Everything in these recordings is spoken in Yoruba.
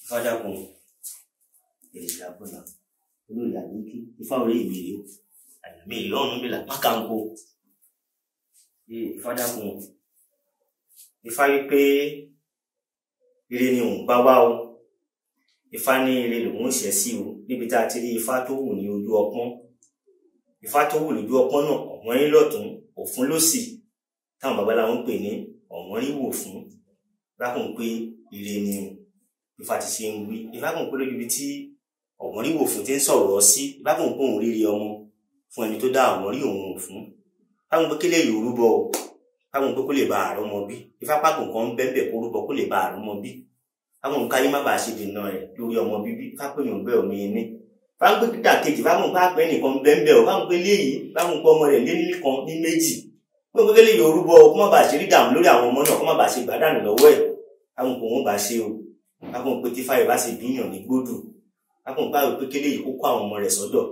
Fádàkùn èrè àbọ̀nà olórí àdínkì ifá orí ìmìrì àyàmì ìlọ́run mílà mákàǹkó. Fádàkùn ifá wípé ire ni òun bá wá o, ifá ní ire lòun ṣẹ̀ sí o, níbi tá a ti rí ifá tó wù ní ojú ọpọ́n. Ifá tó wù lójú ọpọ́n náà ọ̀wọ́n rí lọ́tún òfun lósì táwọn babaláwo ń pè ní ọ̀wọ́n rí wò fún. Lákùn pé ire ni o, ifá ti ṣe ń wí. Ifá kùn pé lójú ibi tí ọ̀wọ́n rí wò fún ti ń sọ̀rọ̀ sí, ifá kùn pé òun rírí ọmọ fún ẹni tó dá ọ̀wọ́n rí òun wò fún. Ifá kùn pé kílẹ̀ yóò rúbọ o, ifá kùn pé kó lè ba àrọ́mọ bí. Ifá pàkùn kan ń bẹ́ẹ̀ kó rúbọ kó lè ba àrọ́mọ bí. Ifá kùn káyé má bàa ṣe dènà rẹ̀ lórí ọmọ bíbí. Ifá pé yòó bẹ́ẹ̀ omi ní. Ifá pé dídà kejì, ifá kùn pé àpẹ́ nìkan bẹ́ẹ̀ o, ifá kùn pé léyìí, ifá kùn pé ọmọ rẹ̀ lé nìkan ní méjì. Pé kó kílẹ̀ yóò rúbọ kó má bàa ṣe rí dààmú lórí àwọn ọmọ náà, kó má bàa ṣe gbàdánù lọ́wọ́ ẹ̀. Ifá kùn pé òun bá ṣe o. Akun pé tí fáyọ̀ bá sì bíyàn ní gbódù, akun bá wí pé kéde yìí kó kó àwọn ọmọ rẹ̀ sọ́dọ̀,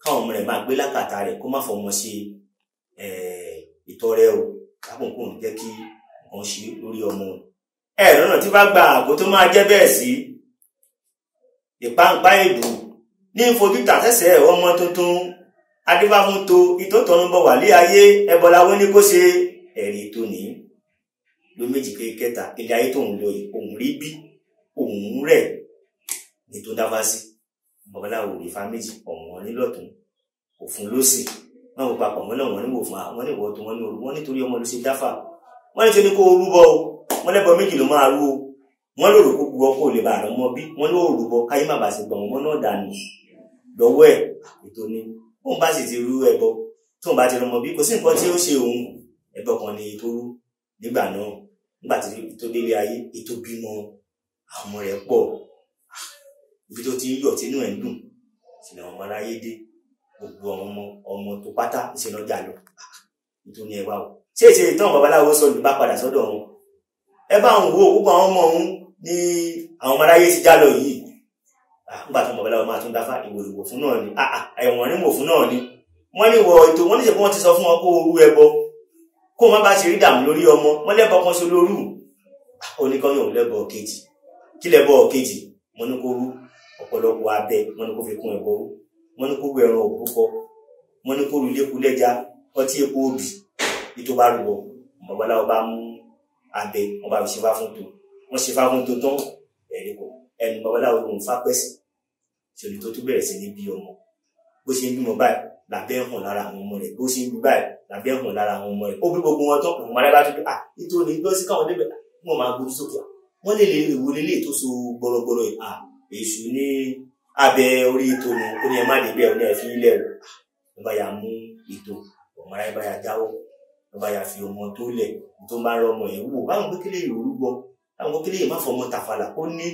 káwọn ọmọ rẹ̀ máa gbé lákàtà rẹ̀ kó má fọmọ ṣe ìtọrẹ o. Akun kò ní jẹ́ kí nǹkan ṣe lórí ọmọ. Lọ́nà tí bá gba àgbo tó máa jẹ́ bẹ́ẹ̀ sí ìpáǹpá ìdù ní fojú tàṣẹ̀ṣẹ̀ ọmọ tuntun adébáfún to ìtótọ́run bọ̀ wà lé ayé ẹbọláwó ní kó ṣe ẹ̀rí tó ní ló méjì kẹta ilé ayé tóun lọ yìí òun rí bí òun rẹ̀ ní tó dáfá sí. Babaláwo ìfá méjì ọ̀wọ́n ní lọ́tún òfun lósì wọn kò papọ̀ wọn náà wọn ní wò fún àwọn ní ìwọ́ tó wọn ní orú wọn nítorí ọmọ ló ṣe dáfà wọn ní tó ní kó rúbọ o, wọn lẹ́bọ méjì ló máa rú o, wọn lòrò kó gbọ́ kó lè bá àrùn ọmọ bí, wọn ló rúbọ káyé má bàa ṣe gbọ̀n wọn náà dànù lọ́wọ́ ẹ̀. Ètò ni bóun bá sì ti rú ẹbọ tóun bá ti rọmọ bí kò sí nǹkan tí ó ṣe òun. Ẹbọ kan ni tó rú nígbà náà nígbà tí tó délé ayé ètò bímọ àwọn ọmọ rẹ̀ pọ̀, ibi tó ti ń yọ̀ tínú ẹ̀ ń dùn sí ni àwọn ọmọ aráyé dé gbogbo àwọn ọmọ tó pátá ìṣẹ́ lọ́jà lọ nítorí ẹwà o. Ṣé ìṣe ìtàn babaláwo sọ lù bá padà sọ́dọ̀ wọn ẹ bá wọn wo gbogbo àwọn ọmọ òun ní àwọn ọmọ aráyé ti já lọ yìí. Nígbà tó babaláwo máa tún dáfá ìwò fún náà ni ẹ̀wọ̀n ní wò fún náà ni wọ́n ní wọ ètò wọn níṣẹ́ pé wọ́n ti sọ fún wọn kó orú ẹbọ kó má bá ṣe rí dààmú lórí ọmọ wọn lẹ́bọ kan so lórú oníkan yóò lẹ́bọ kejì kí lẹ́bọ kejì wọn ní kó rú ọ̀pọ̀lọpọ̀ abẹ wọn ní kó fi kún ẹbọ rú wọn ní kó rú ẹran òbúkọ wọn ní kó rú ilé kulẹ́já ọtí epo òbí bí tó bá rúbọ. Babaláwo bá mú abẹ wọn bá fi ṣe fá fún tó wọn ṣe fá fún tó tán ẹ̀rí kọ ẹnu babaláwo ló ń fá pẹ́sì ṣèlú tó tún bẹ̀rẹ̀ sí ní bí ọmọ bó ṣe ń bímọ báyìí làbẹ́ hàn lára àwọn ọmọ rẹ̀ bó ṣe ń bí báyìí làbẹ́ hàn lára àwọn ọmọ rẹ̀ ó bí gbogbo wọn tán òun máa bá tó dé nítorí gbọ́ sí káwọn débẹ̀ wọn máa gbójú sókè wọn lè wò lélẹ̀ tó so gbọrọgbọrọ èṣù ní abẹ orí ètò ni ó ní ẹ má débẹ̀ ó ní ẹ fi ilẹ̀ rẹ̀ wọn bá yà mú ètò ọmọ aráyé bá yà jáwọ́ wọn bá yà fi ọmọ tó lẹ̀ tó bá rọ ọmọ yẹn wò báwọn kékeré yòórù gbọ́ báwọn kékeré yìí má fọmọ tàfàlà ó ní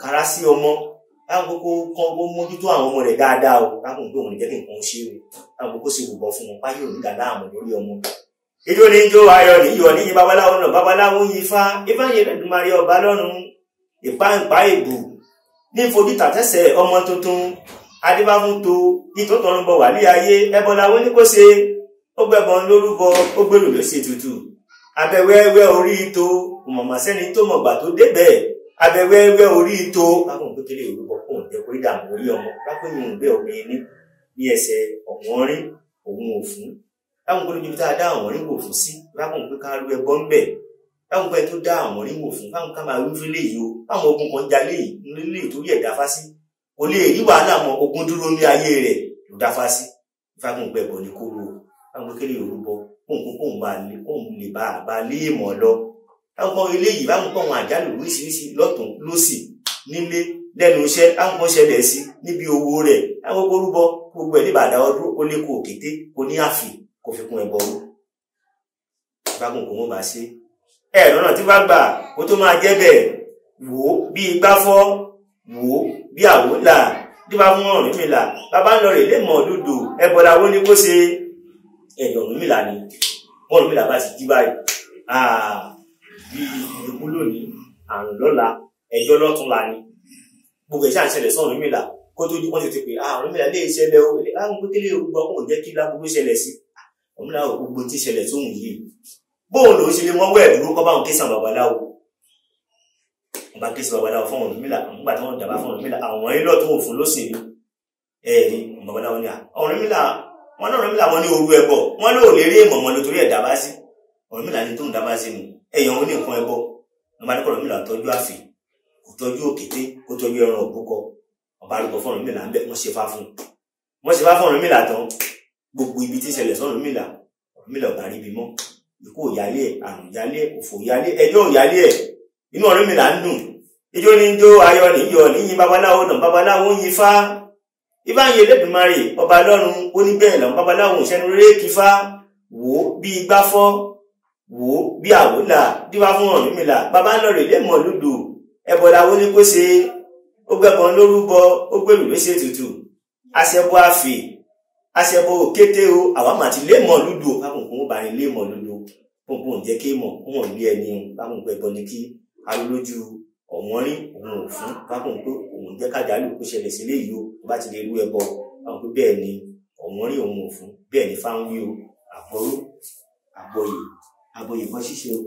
kára sí ọmọ báwọn kókó kan ó mójútó àwọn ọmọ rẹ̀ dáadáa o báwọn gbé wọn jẹ́ kí nǹkan ṣe o báwọn kókó sì rúbọ fún wọn páyé òní dàda àmọ́ lórí ọmọ. Ijó ní ijó ayọ̀ níyọ̀ níyì babaláwo náà babaláwo yìí ifá yẹn lẹ́dùnmárí ọba lọ́run ìpáǹpá ìbù ní fojú tàtẹ́sẹ̀ ọmọ tuntun adébáfún to ìtótọ́run bọ̀ wà ní ayé ẹbọláwo ní kó ṣe ó gbẹ̀bọ̀n lórúbọ ó gbèrò ló ṣe tutù abẹ́wẹ́wẹ́ orí ito mọ̀mọ́ sẹ́ni tó mọ̀gbà tó débẹ̀ abẹ́wẹ́wẹ́ orí ito báwọn kékeré orúbọ kóun jẹ́ kó dààmú orí ọmọ lápẹ́ yìí ń bẹ́ omi ní ẹsẹ̀ ọ̀wọ́n rí òun òfun láwọn gbọ́dọ̀ níbi tá a dá àwọn rí wò fún sí láwọn pé ká rú ẹbọ ń bẹ̀ láwọn pé tó dá àwọn rí wò fún káwọn ká máa wí fún léyìí o àwọn ogun kan jalè nílé ìtòrí ẹ̀ dáfá sí kò lè rí wàhálà mọ ogun dúró ní ayé rẹ̀ ló dáfá sí fáwọn pé ẹbọ ní kóró láwọn kékeré orúbọ kóun lè bá lé ìmọ̀ lọ láwọn kan eléyìí láwọn kan àwọn àjálù oríṣiríṣi lọ́tún lósì nílé lẹ́nu iṣẹ́ láwọn kan ṣẹlẹ̀ sí níbi owó rẹ̀ láwọn orúbọ gbogbo ẹ̀ níbà dáwọ́ dúró ó lé kó òkété kó ní àfì kó fi kún ẹbọ rú bákan kò wọ́n bá ṣe lọ́nà tí bá gbà kó tó máa jẹ́ bẹ́ẹ̀ wò ó bí igbá fọ́ wò ó bí àwò là bí bá fún Ọ̀rúnmìlà bàbá ń lọ rè lé mọ̀ lódò ẹbọláwo ní kó ṣe Ọ̀rúnmìlà ni Ọ̀rúnmìlà bá ti jí báyìí bí ikú lónìí àrùn lọ́la ẹjọ́ lọ́túnla ni gbogbo ìṣe àṣẹlẹ̀ sí Ọ̀rúnmìlà kó tó di wọ́n ti pè Ọ̀rúnmìlà lè ṣẹlẹ̀ o àwọn kékeré orúkọ kò jẹ́ kí lágbogbo ṣẹlẹ̀ sí Ọ̀rúnmìlà gbogbo tí ṣẹlẹ̀ sóhun yìí bóun ló ṣe lè mọ́wọ́ ẹ̀ dúró kọ́ báwọn kéṣàn babaláwo bá ké sí babaláwo fún Ọ̀rúnmìlà nígbà tí wọ́n dàbá fún Ọ̀rúnmìlà àwọn ilé ọ̀tún òfin lóṣèlú ẹ̀rí babaláwo ní Ọ̀rúnmìlà wọn náà Ọ̀rúnmìlà wọn ní orú ẹbọ wọn ló lè rí èèmọ̀ mọ́ lórí ẹ̀ dábá sí Ọ̀rúnmìlà ní tó ń dábá sí mu ẹ̀yàn wọn ní nǹkan ẹbọ wọn bá ní kọ́ Ọ̀rúnmìlà tọ́jú àfì kò tọ́jú òkété kó tọ́jú ẹran òbúkọ ọba arúgbó fún Ọ̀rúnmìlà ń bẹ wọ́n ṣe fá fún Ọ̀rúnmìlà tán gbogbo ibi tí ìṣẹ̀lẹ̀ sọ́run Ọ̀rúnmìlà ọ̀gá ríbi mọ́ ikú òyálé ẹ̀ àrùn yálé òfò yálé ẹjọ́ òyálé ẹ̀ inú Ọ̀rúnmìlà ń dùn ijó ní jó ayọ̀ níyọ níyìn babaláwo náà babaláwo yin fá ibà ń yẹ Elédùmarè ọba lọ́run ó ní bẹ́ẹ̀ lọ́n babaláwo ìṣẹ́nu rere kí fá wò ó bí igbá fọ́ wò ó bí àwòlà díwá fún Ọ̀rúnmìlà bàbá ń lọ rè lé mọ̀ lódò ẹbọ làwo ní kó ṣe ó gbẹ̀bọ̀n lórúbọ ó gbèrú ló ṣe tutù aṣẹbọ àfè aṣẹbọ òkété o àwọn àmàtí lé mọ̀ lódò kákùnkùn ó bá ní lé mọ̀ lódò kùnkùn jẹ́ kí mọ̀ wọn lé ẹni kákùnkùn ẹbọ ní kí alólójú ọ̀wọ́n rí òun ò fún kákùnkùn pé òun jẹ́ kájálù kó ṣẹlẹ̀ sí léyìí o bá ti lè rú ẹbọ kákùnkùn bẹ́ẹ̀ ni ọ̀wọ́n rí òun ò fún bẹ́ẹ̀ ni fáwọn wí o àbọ̀rú àbọ̀yè bọ́ ṣíṣe o.